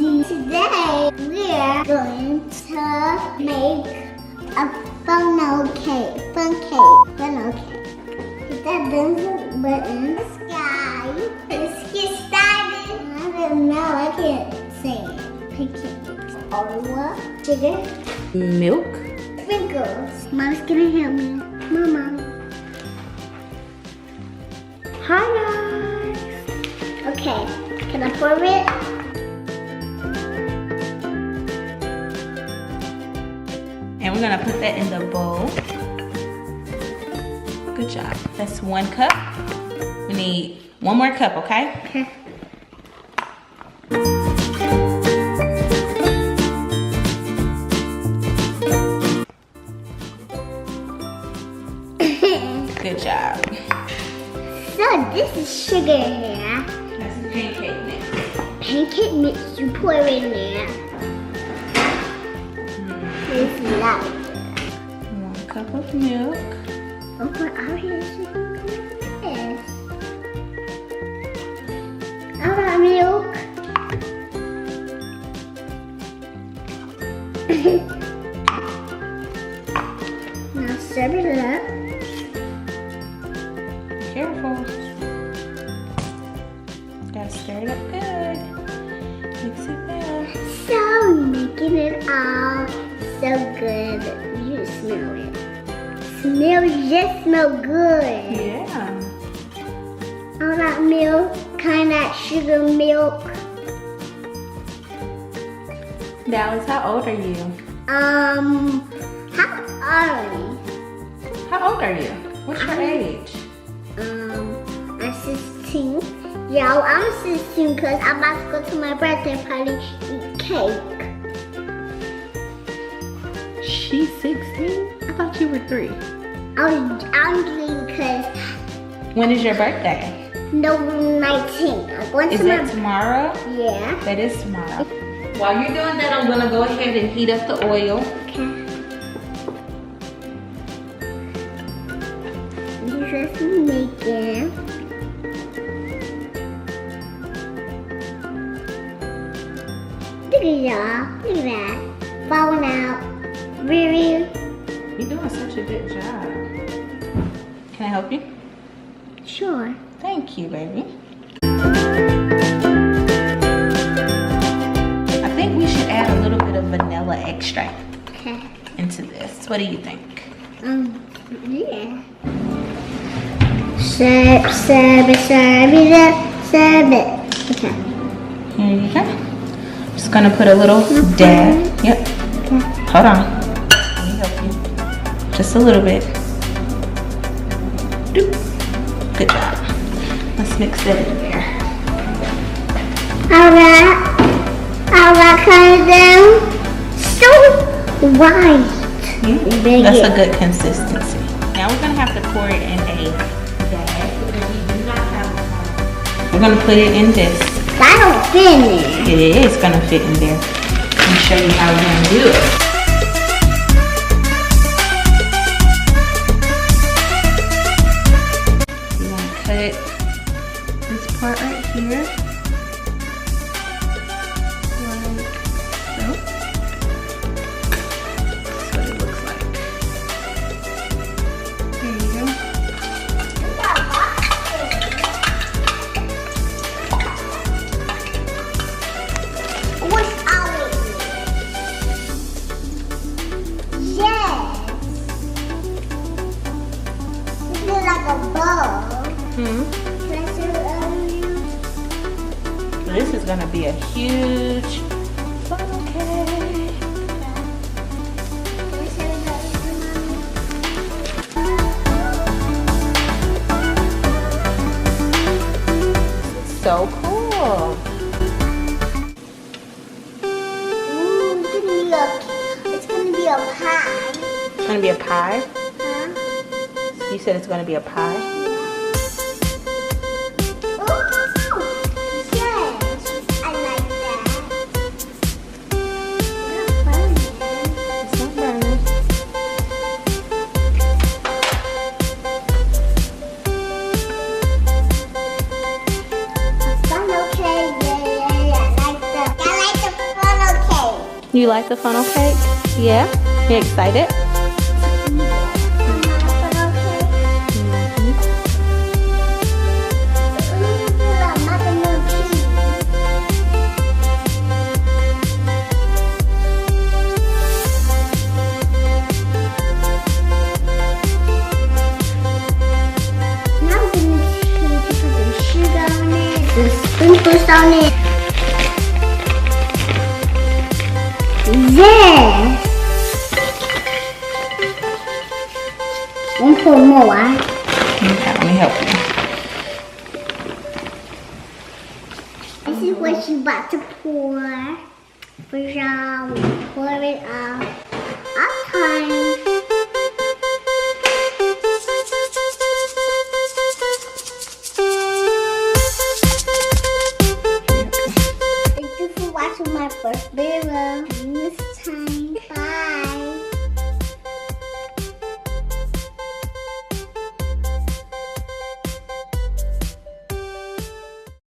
Today we're going to make a funnel cake. Funnel cake. Hit that button. Sky. Let's get started. I don't know. I can't say it. Oil, sugar, milk, sprinkles. Mom's gonna help me. Mama. Hi guys. Okay. Can I pour it? And we're gonna put that in the bowl. Good job. That's 1 cup. We need 1 more cup, okay? Okay. Good job. So this is sugar here. That's the pancake mix. Pancake mix you pour in there. This is loud. 1 cup of milk. Oh, what are you doing this? I want milk. Now stir it up. Careful. Gotta stir it up good. Mix it well. So making it all so good. You smell it. Just smell good. Yeah. All that milk, kind of sugar milk. Dallas, how old are you? How are we? How old are you? What's your age? I'm 16. Yeah, I'm 16 because I'm about to go to my birthday party eat cake. She's 16? I thought you were 3. I'm doing because When is your birthday? November 19th. I'm going Is to my that tomorrow? Yeah. That is tomorrow. While you're doing that, I'm gonna go ahead and heat up the oil. Okay. Just making. Look at y'all. Look at that. Falling out. Really? You're doing such a good job. Can I help you? Sure. Thank you, baby. I think we should add a little bit of vanilla extract Okay. into this. What do you think? Yeah. Serve it. Okay. Here you go. Just gonna put a little dab. Yep. Okay. Hold on. Let me help you. Just a little bit. Doop. Good job. Let's mix that in there. Alright, kind of down. So white. Yeah. That's a good consistency. Now we're gonna have to pour it in a bag. We're gonna put it in this. That don't fit in there. It is gonna fit in there. Let me show you how we're gonna do it. You're gonna cut this part right here. Like so. That's what it looks like. There you go. What's ours? Yes. This is like a bowl. Hmm. Can I show you? This is gonna be a huge funnel cake. Can I show you that? So cool. It's gonna be a pie. It's gonna be a pie. Huh? You said it's gonna be a pie. Oh, yes. I like that. It's not burning. Funnel cake, yeah. I like the You like the funnel cake? Yeah? You excited? Sprinkles on it. Yes. And pour more. Okay, let me help you. This is what you about to pour. For y'all, we pour it out. Okay. Thank you for watching my first video.